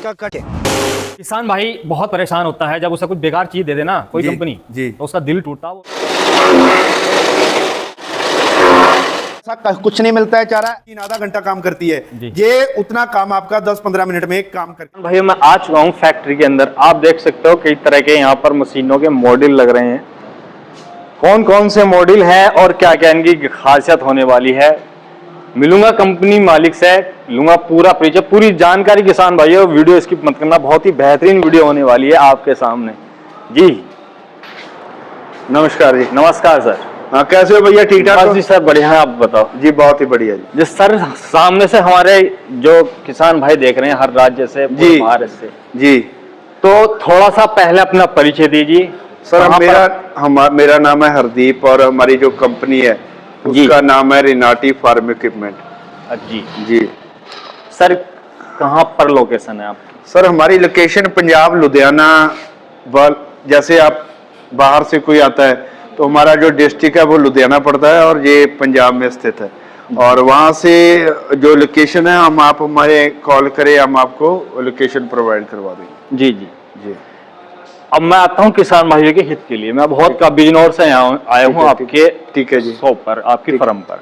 का कट है। किसान भाई बहुत परेशान होता है जब उसे कुछ बेकार चीज दे देना कोई कंपनी जी तो उसका दिल टूटता। कुछ नहीं मिलता है चारा, आधा घंटा काम करती है, ये उतना काम आपका 10-15 मिनट में काम करता है। भाई मैं आ चुका हूँ फैक्ट्री के अंदर। आप देख सकते हो कई तरह के यहाँ पर मशीनों के मॉडल लग रहे हैं। कौन कौन से मॉडल हैं और क्या क्या इनकी खासियत होने वाली है, मिलूंगा कंपनी मालिक से, लूंगा पूरा परिचय, पूरी जानकारी। किसान भाइयों वीडियो स्किप मत करना, बहुत ही बेहतरीन वीडियो होने वाली है आपके सामने। जी नमस्कार जी। नमस्कार सर। हाँ कैसे हो भैया? ठीक ठाक जी सर बढ़िया है, आप बताओ। जी बहुत ही बढ़िया जी। जिस सर सामने से हमारे जो किसान भाई देख रहे हैं हर राज्य से, जी भारत से जी, तो थोड़ा सा पहले अपना परिचय दीजिए सर। मेरा नाम है हरदीप और हमारी जो कंपनी है उसका नाम है रिनाटी फार्म इक्विपमेंट। जी जी सर, कहाँ पर लोकेशन है आप? सर हमारी लोकेशन पंजाब लुधियाना, जैसे आप बाहर से कोई आता है तो हमारा जो डिस्ट्रिक्ट है वो लुधियाना पड़ता है और ये पंजाब में स्थित है। और वहाँ से जो लोकेशन है हम आप हमारे कॉल करें, हम आपको लोकेशन प्रोवाइड करवा देंगे। जी जी जी। अब मैं आता हूँ किसान भाइयों के हित के लिए। मैं बहुत बिजनौर से आया हूँ आपके ठीक है जी शॉप पर, आपकी फर्म पर।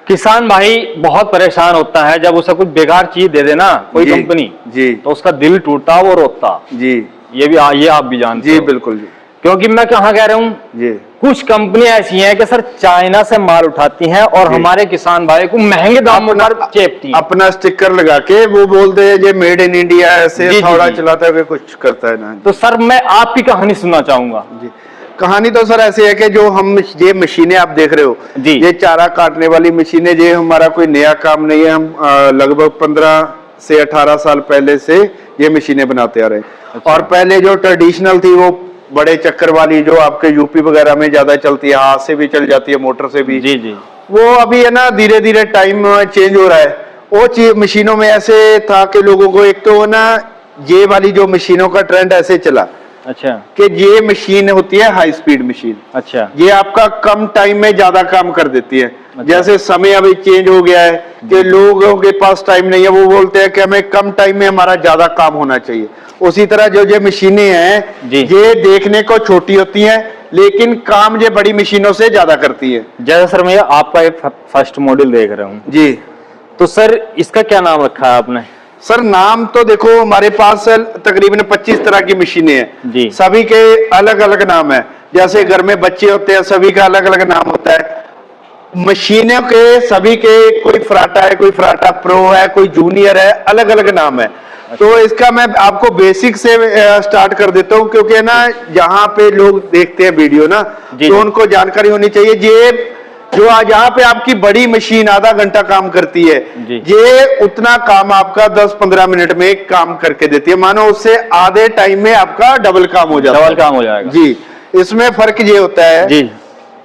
किसान भाई बहुत परेशान होता है जब उसे कुछ बेकार चीज दे देना कोई कंपनी जी तो उसका दिल टूटता, वो रोता जी। ये आप भी जानते जी हो। बिल्कुल जी। क्योंकि मैं कहाँ कह रहा हूँ जी, कुछ कंपनी ऐसी हैं कि सर चाइना से माल उठाती हैं और हमारे किसान भाई को महंगे दामों पर चेपती हैं। अपना स्टिकर लगा के वो बोलते हैं ये मेड इन इंडिया, ऐसे थोड़ा चलाता है, कुछ करता है ना। तो सर मैं आपकी कहानी सुनना चाहूंगा। जी कहानी तो सर ऐसे है कि जो हम ये मशीनें आप देख रहे हो जी, ये चारा काटने वाली मशीनें, ये हमारा कोई नया काम नहीं है। हम लगभग 15 से 18 साल पहले से ये मशीनें बनाते आ रहे हैं। और पहले जो ट्रेडिशनल थी वो बड़े चक्कर वाली जो आपके यूपी वगैरह में ज्यादा चलती है, हाथ से भी चल जाती है, मोटर से भी। जी जी। वो अभी है ना धीरे धीरे टाइम चेंज हो रहा है। वो मशीनों में ऐसे था कि लोगों को एक तो ना ये वाली जो मशीनों का ट्रेंड ऐसे चला, अच्छा, कि ये मशीन होती है हाई स्पीड मशीन। अच्छा, ये आपका कम टाइम में ज्यादा काम कर देती है। अच्छा। जैसे समय अभी चेंज हो गया है कि लोगों के पास टाइम नहीं है, वो बोलते हैं कि हमें कम टाइम में हमारा ज्यादा काम होना चाहिए। उसी तरह जो ये मशीनें हैं ये देखने को छोटी होती हैं लेकिन काम ये बड़ी मशीनों से ज्यादा करती है। जैसे सर मैं आपका एक फर्स्ट मॉडल देख रहा हूँ जी, तो सर इसका क्या नाम रखा है आपने? सर नाम तो देखो हमारे पास तकरीबन 25 तरह की मशीनें हैं जी, सभी के अलग अलग नाम है। जैसे घर में बच्चे होते हैं सभी का अलग अलग नाम होता है। मशीनों के सभी के कोई फराटा है, कोई फराटा प्रो है, कोई जूनियर है, अलग अलग नाम है। तो इसका मैं आपको बेसिक से स्टार्ट कर देता हूँ क्योंकि ना यहाँ पे लोग देखते हैं वीडियो ना तो उनको जानकारी होनी चाहिए। ये जो आज यहाँ पे आपकी बड़ी मशीन आधा घंटा काम करती है, ये उतना काम आपका 10-15 मिनट में काम करके देती है। मानो उससे आधे टाइम में आपका डबल काम हो जाता है। डबल काम हो जाएगा जी। इसमें फर्क ये होता है जी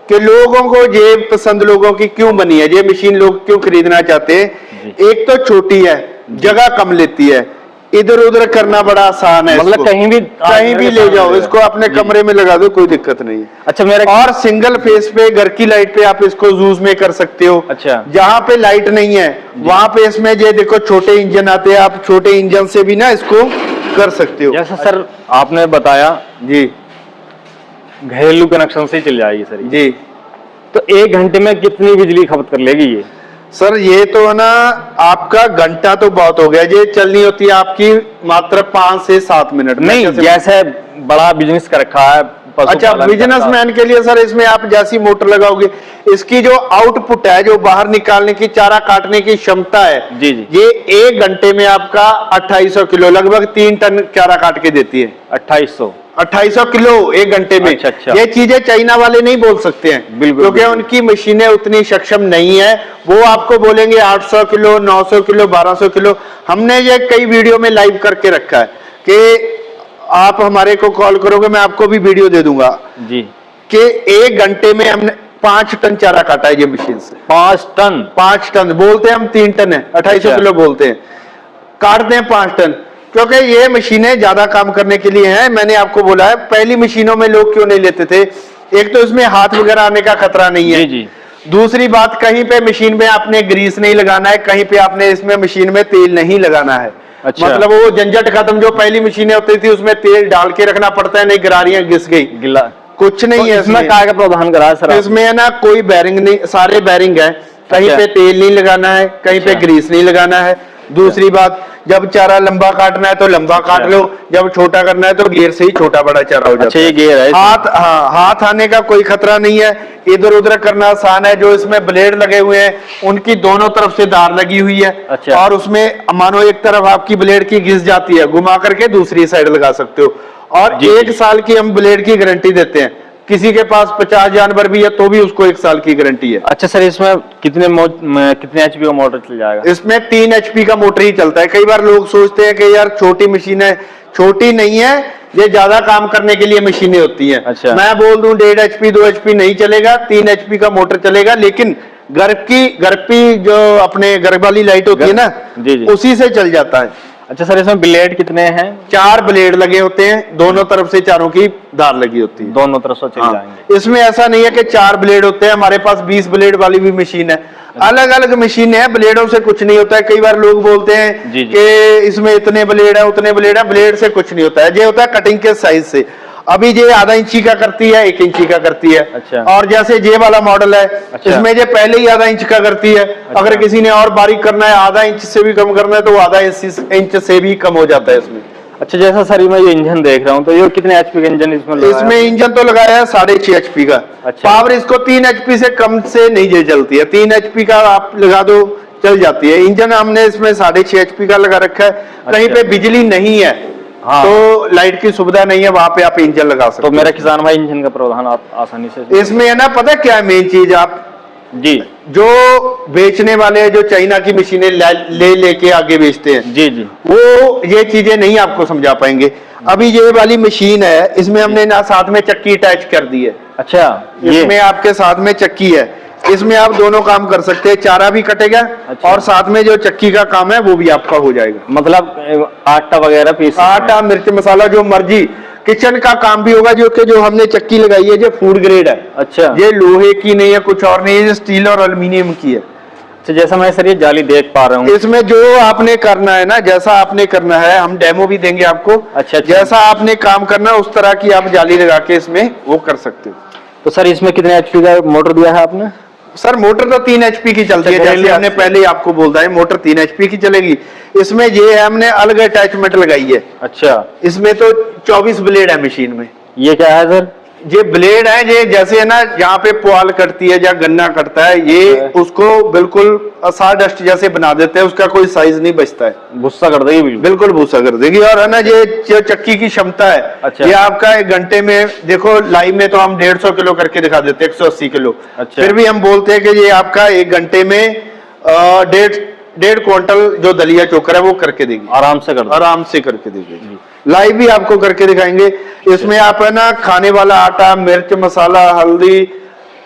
कि लोगों को ये पसंद लोगों की क्यों बनी है, ये मशीन लोग क्यों खरीदना चाहते हैं। एक तो छोटी है, जगह कम लेती है, इधर उधर करना बड़ा आसान है। मतलब कहीं भी ले जाओ, इसको अपने कमरे में लगा दो, कोई दिक्कत नहीं है। अच्छा मेरा और सिंगल फेस पे घर की लाइट पे आप इसको यूज में कर सकते हो। अच्छा, जहाँ पे लाइट नहीं है वहां पे इसमें ये देखो छोटे इंजन आते हैं, आप छोटे इंजन से भी ना इसको कर सकते हो। जैसा सर आपने बताया जी घरेलू कनेक्शन से चल जाएगी सर जी। तो 1 घंटे में कितनी बिजली खपत कर लेगी ये? सर ये तो है ना आपका घंटा तो बहुत हो गया, ये चलनी होती है आपकी मात्र 5 से 7 मिनट। नहीं जैसे बड़ा बिजनेस कर रखा है, अच्छा बिजनेसमैन के लिए सर इसमें आप जैसी मोटर लगाओगे इसकी जो आउटपुट है, जो बाहर निकालने की चारा काटने की क्षमता है जी जी, ये 1 घंटे में आपका 2800 किलो लगभग 3 टन चारा काट के देती है। 2800 किलो 1 घंटे में। अच्छा। ये चीजें चाइना वाले नहीं बोल सकते हैं क्योंकि उनकी मशीनें उतनी सक्षम नहीं है। वो आपको बोलेंगे 800 किलो 900 किलो 1200 किलो। हमने ये कई वीडियो में लाइव करके रखा है कि आप हमारे को कॉल करोगे, मैं आपको भी वीडियो दे दूंगा जी कि 1 घंटे में हमने 5 टन चारा काटा है ये मशीन से। 5 टन बोलते हैं हम, 3 टन है, 2800 किलो बोलते हैं, काटते हैं 5 टन क्योंकि ये मशीनें ज्यादा काम करने के लिए हैं। मैंने आपको बोला है पहली मशीनों में लोग क्यों नहीं लेते थे, एक तो इसमें हाथ वगैरह आने का खतरा नहीं है जी। दूसरी बात कहीं पे मशीन में आपने ग्रीस नहीं लगाना है, कहीं पे आपने इसमें मशीन में तेल नहीं लगाना है। अच्छा। मतलब वो झंझट खत्म। जो पहली मशीनें होती थी उसमें तेल डाल के रखना पड़ता है, नहीं गरारियां घिस गई, गिला कुछ नहीं है इसमें क्या का प्रावधान करा है सर? इसमें है ना कोई बैरिंग नहीं, सारे बैरिंग है। कहीं अच्छा। पे तेल नहीं लगाना है, कहीं पे ग्रीस नहीं लगाना है। दूसरी बात, जब चारा लंबा काटना है तो लंबा काट लो, जब छोटा करना है तो गियर से ही छोटा बड़ा चारा हो जाता अच्छा, है। ये गियर है इसमें? हाथ, हाँ, हाथ आने का कोई खतरा नहीं है, इधर उधर करना आसान है। जो इसमें ब्लेड लगे हुए हैं उनकी दोनों तरफ से धार लगी हुई है। अच्छा। और उसमें मानो एक तरफ आपकी ब्लेड की घिस जाती है, घुमा करके दूसरी साइड लगा सकते हो। और जी, 1 साल की हम ब्लेड की गारंटी देते हैं। किसी के पास 50 जानवर भी है तो भी उसको 1 साल की गारंटी है। अच्छा सर, इसमें कितने एचपी का मोटर चल जाएगा? इसमें 3 HP का मोटर ही चलता है। कई बार लोग सोचते हैं कि यार छोटी मशीन है, छोटी नहीं है, ये ज्यादा काम करने के लिए मशीनें होती हैं। अच्छा। मैं बोल दूं 1.5 HP 2 HP नहीं चलेगा, 3 HP का मोटर चलेगा। लेकिन घर की जो अपने घर वाली लाइट होती है ना, जी जी, उसी से चल जाता है। अच्छा सर, इसमें ब्लेड कितने हैं? 4 ब्लेड लगे होते हैं, दोनों तरफ से चारों की धार लगी होती है। दोनों तरफ से चल हाँ। जाएंगे। इसमें ऐसा नहीं है कि 4 ब्लेड होते हैं, हमारे पास 20 ब्लेड वाली भी मशीन है। अलग अलग मशीन है, ब्लेडों से कुछ नहीं होता है। कई बार लोग बोलते हैं जी जी। कि इसमें इतने ब्लेड है, उतने ब्लेड है। ब्लेड से कुछ नहीं होता है, ये होता है कटिंग के साइज से। अभी ये आधा इंची का करती है, 1 इंची का करती है। अच्छा। और जैसे ये वाला मॉडल है, अच्छा। इसमें ये पहले ही आधा इंच का करती है। अगर किसी ने और बारीक करना है, आधा इंच से भी कम करना है, तो वो आधा इंच से भी कम हो जाता है इसमें। अच्छा, जैसा सर मैं ये इंजन देख रहा हूँ, तो ये कितने एचपी का इंजन इसमें लगाया? इसमें इंजन तो लगाया है 6.5 HP का। अच्छा। पावर इसको 3 HP से कम से नहीं जे चलती है। 3 HP का आप लगा दो चल जाती है। इंजन हमने इसमें 6.5 HP का लगा रखा है। कहीं पे बिजली नहीं है, हाँ, तो लाइट की सुविधा नहीं है, वहां पे आप इंजन लगा सकते तो हो। मेरा किसान भाई इंजन का प्रावधान आप आसानी से इसमें है ना, पता क्या है मेन चीज, आप जी जो बेचने वाले जो चाइना की मशीनें ले लेके आगे बेचते हैं, जी जी, वो ये चीजें नहीं आपको समझा पाएंगे। अभी ये वाली मशीन है, इसमें हमने ना साथ में चक्की अटैच कर दी है। अच्छा, इसमें आपके साथ में चक्की है, इसमें आप दोनों काम कर सकते हैं। चारा भी कटेगा। अच्छा। और साथ में जो चक्की का काम है वो भी आपका हो जाएगा। मतलब आटा वगैरह पीस आटा, मिर्च मसाला, जो मर्जी, किचन का काम भी होगा। जो हमने चक्की लगाई है, जो फूड ग्रेड है। अच्छा, ये लोहे की नहीं है, कुछ और नहीं है, ये स्टील और एल्युमिनियम की है। तो जैसा मैं सर ये जाली देख पा रहा हूँ, इसमें जो आपने करना है ना, जैसा आपने करना है, हम डेमो भी देंगे आपको। अच्छा। जैसा आपने काम करना है उस तरह की आप जाली लगा के इसमें वो कर सकते हो। तो सर इसमें कितने एचपी का मोटर दिया है आपने? सर मोटर तो 3 HP की चलती है, जैसे हमने पहले ही आपको बोल दिया है, मोटर 3 HP की चलेगी। इसमें ये हमने अलग अटैचमेंट लगाई है। अच्छा, इसमें तो 24 ब्लेड है मशीन में। ये क्या है सर? ये ब्लेड है, ये जैसे है ना, जहाँ पे पुआल कटती है या गन्ना कटता है, ये उसको बिल्कुल साडस्ट जैसे बना देते हैं, उसका कोई साइज नहीं बचता है। गुस्सा कर देगी बिल्कुल? बिल्कुल भूसा कर देगी। और है ना, ये जो चक्की की क्षमता है, अच्छा। ये आपका 1 घंटे में, देखो लाइव में तो हम 150 किलो करके दिखा देते हैं, 180 किलो। अच्छा। फिर भी हम बोलते हैं कि ये आपका 1 घंटे में 1.5 क्विंटल जो दलिया चोकर है वो करके देगी। आराम से कर दो। आराम से करके देगी। लाइव भी आपको करके दिखाएंगे। इसमें आप है ना, खाने वाला आटा, मिर्च मसाला, हल्दी,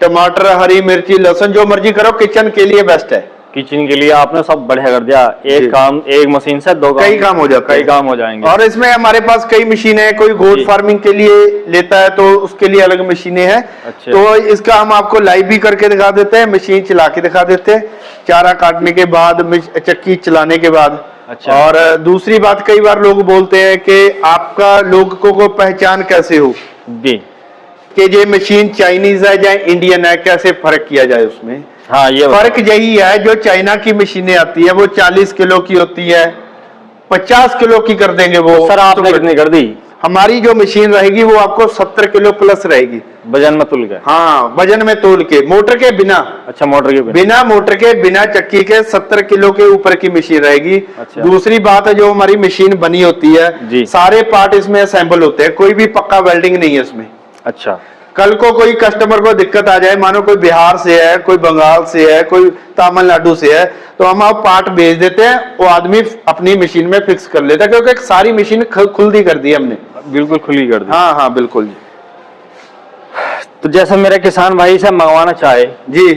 टमाटर, हरी मिर्ची, लहसुन, जो मर्जी करो, किचन के लिए बेस्ट है। किचन के लिए आपने सब बढ़िया कर दिया। एक काम, एक मशीन से कई काम हो जाते हैं। कई काम हो जाएंगे। और इसमें हमारे पास कई मशीनें हैं। कोई गोट फार्मिंग के लिए लेता है तो उसके लिए अलग मशीनें हैं। अच्छा। तो इसका हम आपको लाइव भी करके दिखा देते हैं, मशीन चला के दिखा देते हैं, चारा काटने के बाद, चक्की चलाने के बाद। अच्छा। और दूसरी बात, कई बार लोग बोलते हैं कि आपका लोगों को पहचान कैसे हो जी, कि ये मशीन चाइनीज है या इंडियन है, कैसे फर्क किया जाए उसमें। हाँ, ये फर्क यही है, जो चाइना की मशीनें आती है वो 40 किलो की होती है, 50 किलो की कर देंगे वो। सर आपने कितनी कर दी? हमारी जो मशीन रहेगी वो आपको 70 किलो प्लस रहेगी, वजन में तुल के? हाँ, वजन में तोल के, मोटर के बिना। अच्छा, मोटर के बिना मोटर के, बिना चक्की के 70 किलो के ऊपर की मशीन रहेगी। अच्छा। दूसरी बात है, जो हमारी मशीन बनी होती है, जी। सारे पार्ट इसमें असेंबल होते हैं, कोई भी पक्का वेल्डिंग नहीं है इसमें। अच्छा, कल को कोई कस्टमर को दिक्कत आ जाए, मानो कोई बिहार से है, कोई बंगाल से है, कोई तमिलनाडु से है, तो हम आप पार्ट भेज देते हैं, वो आदमी अपनी मशीन में फिक्स कर लेता है, क्योंकि एक सारी मशीन खुली कर दी हमने। बिल्कुल खुली कर दी। हाँ हाँ, बिल्कुल जी। तो जैसे मेरे किसान भाई से मंगवाना चाहे जी,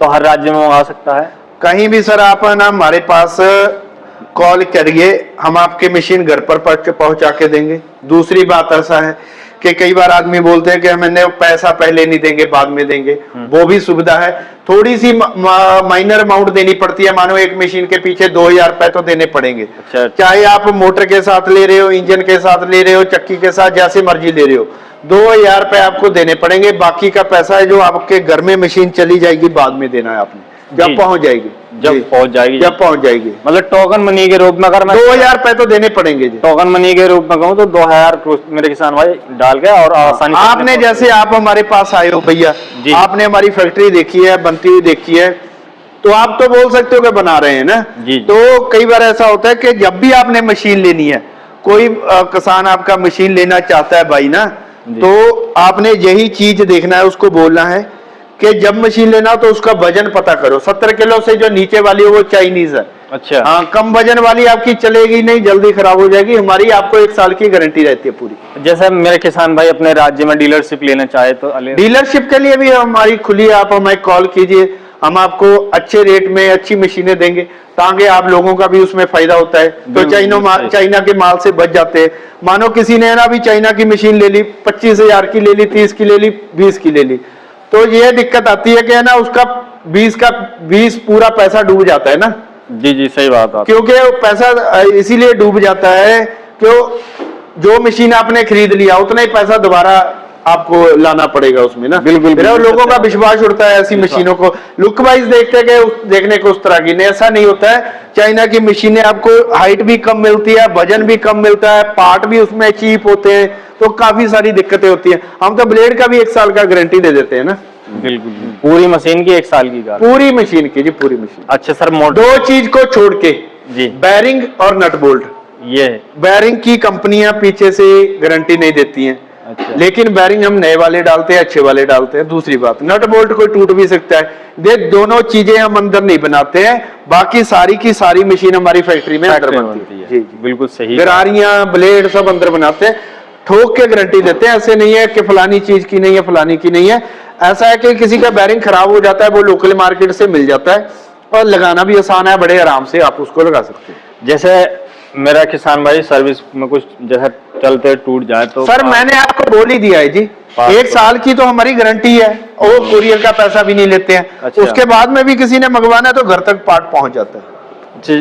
तो हर राज्य में मंगा सकता है? कहीं भी सर आप ना हमारे पास कॉल करिए, हम आपके मशीन घर पर पहुंचा के देंगे। दूसरी बात ऐसा है कि कई बार आदमी बोलते हैं कि हमने पैसा पहले नहीं देंगे बाद में देंगे, वो भी सुविधा है। थोड़ी सी माइनर अमाउंट देनी पड़ती है, मानो एक मशीन के पीछे 2000 रुपए तो देने पड़ेंगे। अच्छा। चाहे आप मोटर के साथ ले रहे हो, इंजन के साथ ले रहे हो, चक्की के साथ, जैसे मर्जी ले रहे हो, 2000 रुपए आपको देने पड़ेंगे। बाकी का पैसा है जो आपके घर में मशीन चली जाएगी बाद में देना है आपने, जब पहुंच जाएगी। जब पहुंच जाएगी मतलब टोकन मनी के रूप में अगर मैं 2000 रुपए तो देने पड़ेंगे जी। टोकन मनी के रूप में कहूँ तो 2000 मेरे किसान भाई डाल के और आसानी से आपने जैसे आप हमारे पास आए हो भैया, आपने हमारी फैक्ट्री देखी है, बनती हुई देखी है, तो आप तो बोल सकते हो कि बना रहे हैं ना जी। तो कई बार ऐसा होता है कि जब भी आपने मशीन लेनी है, कोई किसान आपका मशीन लेना चाहता है भाई ना, तो आपने यही चीज देखना है, उसको बोलना है कि जब मशीन लेना तो उसका वजन पता करो। 70 किलो से जो नीचे वाली है वो चाइनीज है। अच्छा। हाँ, कम वजन वाली आपकी चलेगी नहीं, जल्दी खराब हो जाएगी। हमारी आपको 1 साल की गारंटी रहती है पूरी। जैसे मेरे किसान भाई अपने राज्य में डीलरशिप लेना चाहे तो डीलरशिप के लिए भी हमारी खुली है, आप हमें कॉल कीजिए, हम आपको अच्छे रेट में अच्छी मशीनें देंगे ताकि आप लोगों का भी उसमें फायदा होता है। तो चाइना के माल से बच जाते हैं। मानो किसी ने ना भी चाइना की मशीन ले ली, 25,000 की ले ली, 30 की ले ली, 20 की ले ली, तो ये दिक्कत आती है कि ना उसका 20 पूरा पैसा डूब जाता है ना। जी सही बात है। क्योंकि पैसा इसीलिए डूब जाता है क्यों, जो मशीन आपने खरीद लिया उतना ही पैसा दोबारा आपको लाना पड़ेगा उसमें ना। बिल्कुल। लोगों का विश्वास उठता है ऐसी मशीनों को, लुक वाइज देखने को उस तरह की नहीं, ऐसा नहीं होता है। चाइना की मशीनें आपको हाइट भी कम मिलती है, वजन भी कम मिलता है, पार्ट भी उसमें चीप होते हैं, तो काफी सारी दिक्कतें होती हैं। हम तो ब्लेड का भी 1 साल का गारंटी दे देते हैं ना। बिल्कुल। पूरी मशीन की 1 साल की गारंटी, पूरी मशीन की जी, पूरी मशीन। अच्छा सर, मोटर 2 चीज को छोड़ के जी, बैरिंग और नट बोल्ट। ये बैरिंग की कंपनियां पीछे से गारंटी नहीं देती हैं। अच्छा। लेकिन बैरिंग हम नए वाले डालते हैं, अच्छे वाले डालते हैं। दूसरी बात, नट बोल्ट कोई टूट भी सकता है। ये दोनों चीजें हम अंदर नहीं बनाते हैं, बाकी सारी की सारी मशीन हमारी फैक्ट्री में अंदर बनती है। जी बिल्कुल सही। गरारियां, ब्लेड सब अंदर बनाते हैं, ठोक के गारंटी देते हैं। ऐसे नहीं है कि फलानी चीज की नहीं है, फलानी की नहीं है। ऐसा है कि किसी का बैरिंग खराब हो जाता है, वो लोकल मार्केट से मिल जाता है और लगाना भी आसान है, बड़े आराम से आप उसको लगा सकते हैं। जैसे मेरा किसान भाई सर्विस में कुछ जैसे चलते टूट जाए तो सर मैंने आपको बोल ही दिया है जी, 1 साल की तो हमारी गारंटी है और कुरियर का पैसा भी नहीं लेते हैं। अच्छा। उसके बाद में भी किसी ने मंगवाना है तो घर तक पार्ट पहुंच जाता है।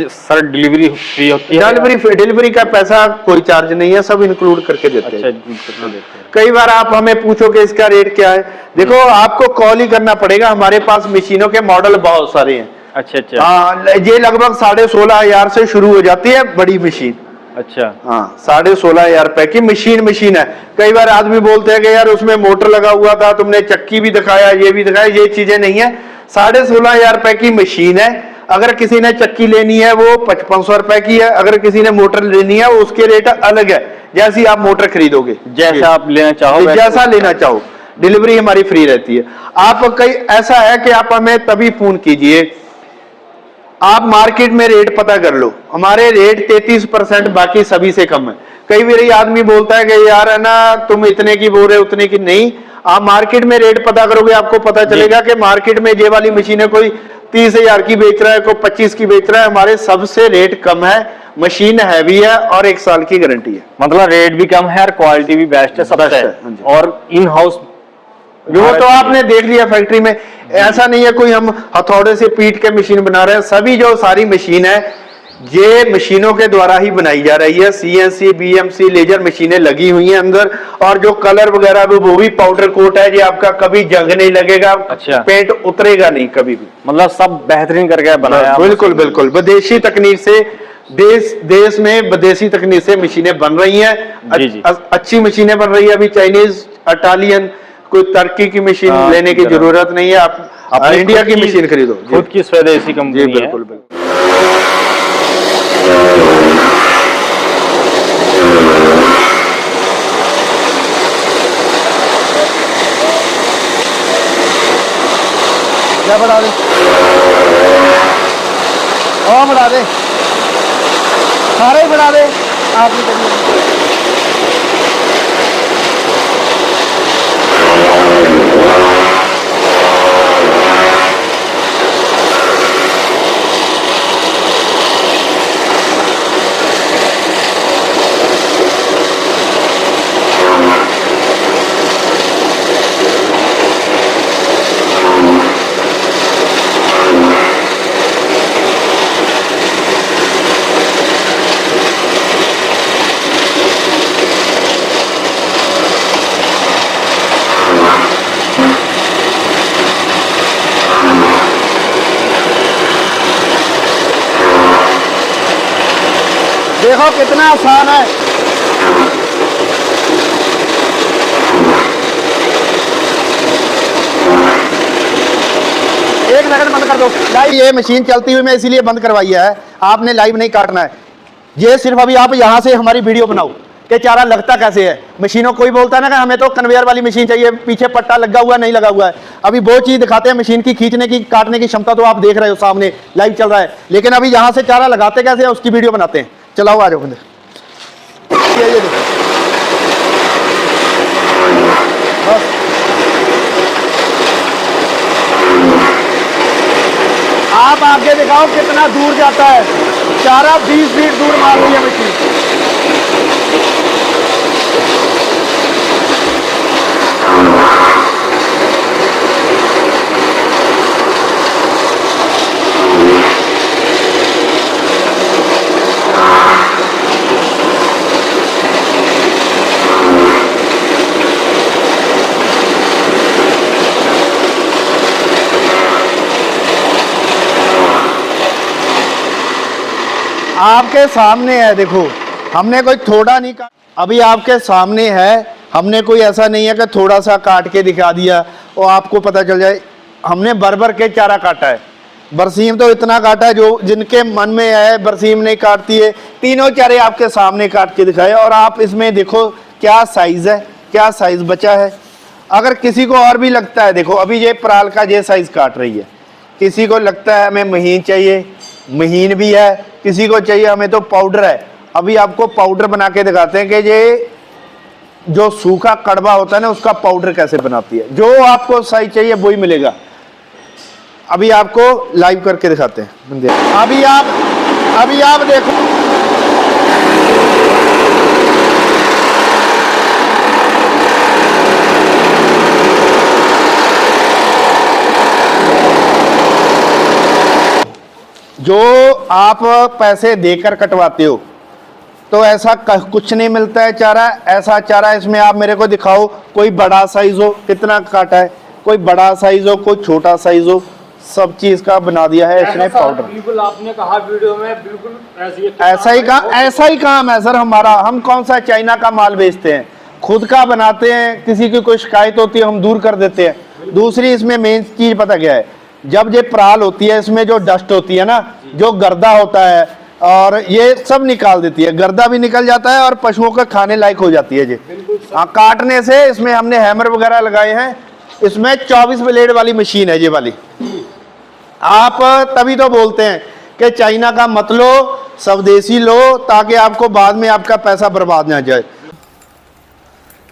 सर डिलीवरी फ्री होती है? डिलीवरी का पैसा कोई चार्ज नहीं है, सब इंक्लूड करके देते हैं। अच्छा। कई बार आप हमें पूछो कि इसका रेट क्या है, देखो आपको कॉल ही करना पड़ेगा। हमारे पास मशीनों के मॉडल बहुत सारे हैं। अच्छा। हाँ, ये लगभग 16,500 से शुरू हो जाती है बड़ी मशीन। अच्छा। हाँ, 16,500 रुपए की मशीन है। कई बार आदमी बोलते हैं कि यार उसमें मोटर लगा हुआ था, तुमने चक्की भी दिखाया, ये भी दिखाया, ये चीजें नहीं है। 16,500 रुपए की मशीन है। अगर किसी ने चक्की लेनी है वो 5500 रुपए की है, अगर किसी ने मोटर लेनी है उसके रेट अलग है, जैसी आप मोटर खरीदोगे, जैसा आप लेना चाहो, जैसा लेना चाहो। डिलीवरी हमारी फ्री रहती है। आप कई ऐसा है कि आप हमें तभी फोन कीजिए, आप मार्केट में रेट पता कर लो। हमारे रेट 33% बाकी सभी से कम है। कई बार आदमी बोलता है कि यार है ना तुम इतने की बोल रहे हो, उतने की नहीं। आप मार्केट में रेट पता करोगे, आपको पता चलेगा कि मार्केट में ये वाली मशीनें कोई 30,000 की बेच रहा है, कोई 25 की बेच रहा है। हमारे सबसे रेट कम है, मशीन हैवी है और 1 साल की गारंटी है। मतलब रेट भी कम है और क्वालिटी भी बेस्ट है, सबसे। और इन हाउस वो तो आपने देख लिया फैक्ट्री में। ऐसा नहीं है कोई हम हथौड़े से पीट के मशीन बना रहे हैं। सभी जो सारी मशीन है ये मशीनों के द्वारा ही बनाई जा रही है। CNC, BMC लेजर मशीनें लगी हुई हैं अंदर, और जो कलर वगैरह वो भी पाउडर कोट है। ये आपका कभी जंग नहीं लगेगा। अच्छा। पेंट उतरेगा नहीं कभी भी। मतलब सब बेहतरीन करके बनाया। बिल्कुल बिल्कुल, विदेशी तकनीक से देश में विदेशी तकनीक से मशीनें बन रही हैं। अच्छी मशीनें बन रही है। अभी चाइनीज, इटालियन, कोई तुर्की की मशीन लेने की जरूरत नहीं है। आप इंडिया की मशीन खरीदो, खुद की स्वदेशी कंपनी है। बिल्कुल बिल्कुल। क्या बढ़ा दे, और बढ़ा दे, सारे ही बढ़ा दे। आपने करिए देखो कितना आसान है। एक सेकंड बंद कर दो लाइव। ये मशीन चलती हुई मैं इसीलिए बंद करवाई है, आपने लाइव नहीं काटना है। ये सिर्फ अभी आप यहां से हमारी वीडियो बनाओ कि चारा लगता कैसे है। मशीनों कोई बोलता है ना कि हमें तो कन्वेयर वाली मशीन चाहिए, पीछे पट्टा लगा हुआ नहीं लगा हुआ है। अभी वो चीज दिखाते हैं, मशीन की खींचने की काटने की क्षमता तो आप देख रहे हो, सामने लाइव चल रहा है। लेकिन अभी यहां से चारा लगाते कैसे है उसकी वीडियो बनाते हैं। चलाओ, आ जाओ बंदे। ये देखो बस। आप आगे दिखाओ कितना दूर जाता है चारा, 20 फीट दूर मार रही है मशीन। आपके सामने है, देखो हमने कोई थोड़ा नहीं काट, अभी आपके सामने है। हमने कोई ऐसा नहीं है कि थोड़ा सा काट के दिखा दिया और आपको पता चल जाए। हमने भर के चारा काटा है। बरसीम तो इतना काटा है जो जिनके मन में है बरसीम नहीं काटती है। तीनों चारे आपके सामने काट के दिखाए और आप इसमें देखो क्या साइज है, क्या साइज बचा है। अगर किसी को और भी लगता है, देखो अभी ये पराल का ये साइज काट रही है, किसी को लगता है हमें महीन चाहिए, महीन भी है। किसी को चाहिए हमें तो पाउडर है। अभी आपको पाउडर बना के दिखाते हैं कि ये जो सूखा कड़वा होता है ना उसका पाउडर कैसे बनाती है। जो आपको साइज चाहिए वही मिलेगा। अभी आपको लाइव करके दिखाते हैं। अभी आप देखो, जो आप पैसे देकर कटवाते हो तो ऐसा कुछ नहीं मिलता है चारा। ऐसा चारा इसमें आप मेरे को दिखाओ, कोई बड़ा साइज हो, कितना काटा है, कोई बड़ा साइज हो, कोई छोटा साइज हो, सब चीज का बना दिया है इसने पाउडर। बिल्कुल आपने कहा वीडियो में, बिल्कुल ऐसा ही काम है सर हमारा। हम कौन सा चाइना का माल बेचते हैं, खुद का बनाते हैं। किसी की कोई शिकायत होती है हम दूर कर देते हैं। दूसरी इसमें मेन चीज पता क्या है, जब ये पराल होती है इसमें जो डस्ट होती है ना, जो गर्दा होता है और ये सब निकाल देती है। गर्दा भी निकल जाता है और पशुओं का खाने लायक हो जाती है जी। काटने से इसमें हमने हैमर वगैरह लगाए हैं। इसमें 24 ब्लेड वाली मशीन है ये वाली। आप तभी तो बोलते हैं कि चाइना का मत लो, स्वदेशी लो, ताकि आपको बाद में आपका पैसा बर्बाद ना जाए।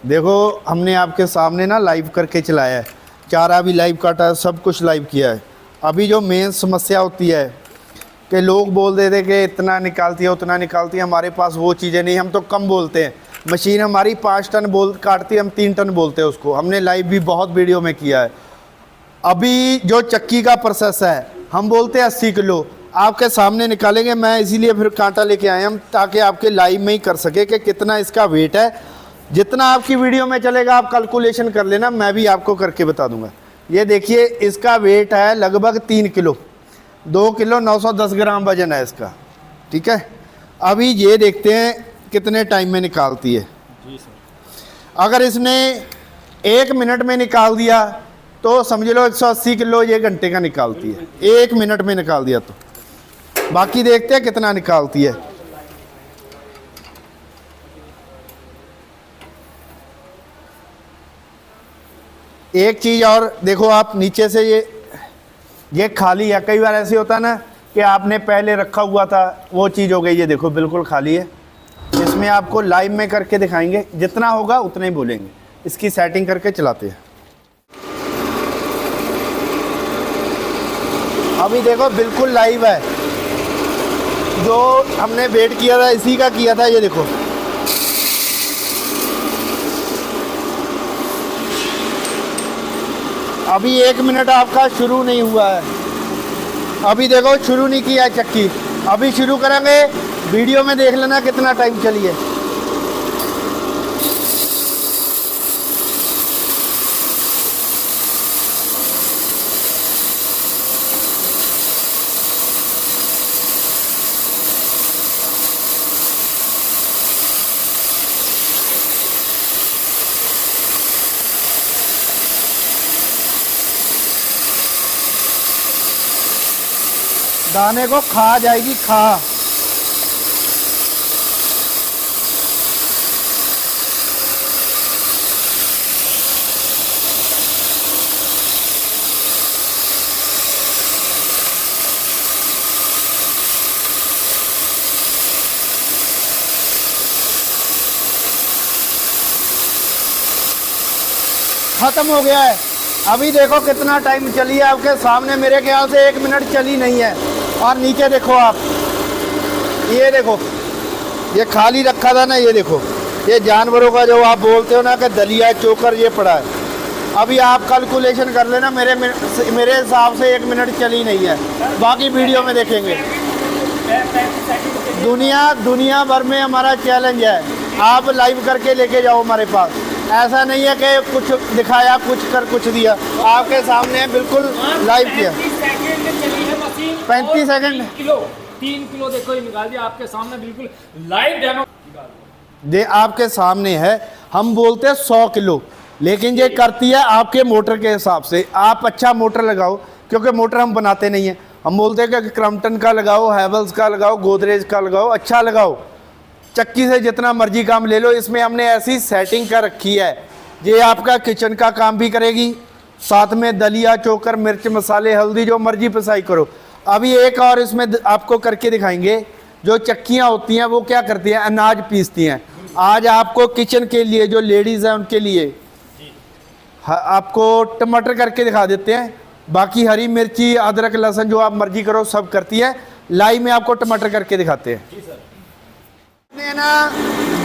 देखो हमने आपके सामने ना लाइव करके चलाया है, चारा भी लाइव काटा है, सब कुछ लाइव किया है। अभी जो मेन समस्या होती है कि लोग बोल देते कि इतना निकालती है उतना निकालती है, हमारे पास वो चीज़ें नहीं, हम तो कम बोलते हैं। मशीन हमारी 5 टन काटती है, हम 3 टन बोलते हैं उसको। हमने लाइव भी बहुत वीडियो में किया है। अभी जो चक्की का प्रोसेस है हम बोलते हैं 80 किलो, आपके सामने निकालेंगे। मैं इसीलिए फिर कांटा लेके आए हम, ताकि आपके लाइव में ही कर सके कि कितना इसका वेट है। जितना आपकी वीडियो में चलेगा आप कैलकुलेशन कर लेना, मैं भी आपको करके बता दूंगा। ये देखिए इसका वेट है लगभग 3 किलो, 2 किलो 910 ग्राम वजन है इसका, ठीक है। अभी ये देखते हैं कितने टाइम में निकालती है। जी सर। अगर इसने 1 मिनट में निकाल दिया तो समझ लो 180 किलो ये घंटे का निकालती है। 1 मिनट में निकाल दिया तो बाकी देखते हैं कितना निकालती है। एक चीज़ और देखो, आप नीचे से ये खाली है। कई बार ऐसे होता है ना कि आपने पहले रखा हुआ था, वो चीज़ हो गई। ये देखो बिल्कुल खाली है। इसमें आपको लाइव में करके दिखाएंगे, जितना होगा उतना ही बोलेंगे। इसकी सेटिंग करके चलाते हैं। अभी देखो बिल्कुल लाइव है। जो हमने वेट किया था इसी का किया था। ये देखो अभी 1 मिनट आपका शुरू नहीं हुआ है। अभी देखो शुरू नहीं किया है चक्की, अभी शुरू करेंगे। वीडियो में देख लेना कितना टाइम चली है। दाने को खा जाएगी, खा। खत्म हो गया है। अभी देखो कितना टाइम चली है आपके सामने, मेरे ख्याल से 1 मिनट चली नहीं है। और नीचे देखो आप, ये देखो, ये खाली रखा था ना, ये देखो, ये जानवरों का जो आप बोलते हो ना कि दलिया चोकर, ये पड़ा है। अभी आप कैलकुलेशन कर लेना, मेरे हिसाब से 1 मिनट चली नहीं है, बाकी वीडियो में देखेंगे। दुनिया भर में हमारा चैलेंज है, आप लाइव करके लेके जाओ हमारे पास। ऐसा नहीं है कि कुछ दिखाया, कुछ कर कुछ दिया, आपके सामने बिल्कुल लाइव किया। 35 सेकंड 3 किलो देखो, ये निकाल दिया आपके सामने, बिल्कुल लाइव डेमो दे आपके सामने है। हम बोलते हैं 100 किलो, लेकिन ये करती है आपके मोटर के हिसाब से। आप अच्छा मोटर लगाओ, क्योंकि मोटर हम बनाते नहीं हैं। हम बोलते हैं कि क्रम्पटन का लगाओ, हैवेल्स का लगाओ, गोदरेज का लगाओ, अच्छा लगाओ। चक्की से जितना मर्जी काम ले लो। इसमें हमने ऐसी सेटिंग कर रखी है, ये आपका किचन का काम भी करेगी, साथ में दलिया चोकर, मिर्च मसाले, हल्दी, जो मर्जी पिसाई करो। अभी एक और इसमें आपको करके दिखाएंगे। जो चक्कियाँ होती हैं वो क्या करती हैं, अनाज पीसती हैं। आज आपको किचन के लिए, जो लेडीज़ हैं उनके लिए आपको टमाटर करके दिखा देते हैं। बाकी हरी मिर्ची, अदरक, लहसुन जो आप मर्जी करो सब करती है। लाइव में आपको टमाटर करके दिखाते हैं। ना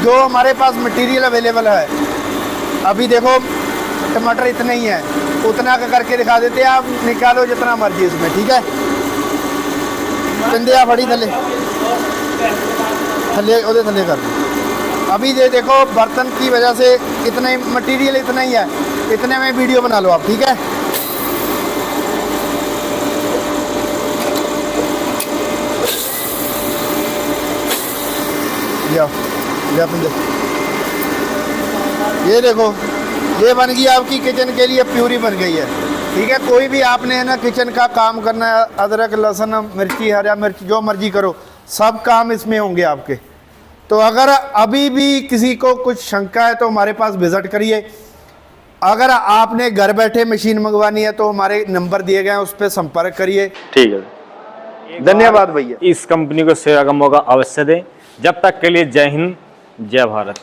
जो हमारे पास मटेरियल अवेलेबल है, अभी देखो टमाटर इतने ही है, उतना का करके दिखा देते हैं। आप निकालो जितना मर्जी इसमें, ठीक है। पिंदिया फड़ी थले थले उधर थले कर दो। अभी ये देखो बर्तन की वजह से इतना ही मटेरियल, इतना ही है, इतने में वीडियो बना लो आप, ठीक है। ये देखो, ये बन गई आपकी किचन के लिए प्यूरी बन गई है, ठीक है। कोई भी आपने ना किचन का काम करना है, अदरक, लहसुन, मिर्ची, हरा मिर्च, जो मर्जी करो, सब काम इसमें होंगे आपके। तो अगर अभी भी किसी को कुछ शंका है तो हमारे पास विजिट करिए। अगर आपने घर बैठे मशीन मंगवानी है तो हमारे नंबर दिए गए हैं, उस पर संपर्क करिए। ठीक है, धन्यवाद भैया। इस कंपनी को सेवा का मौका अवश्य दें। जब तक के लिए जय हिंद, जय भारत।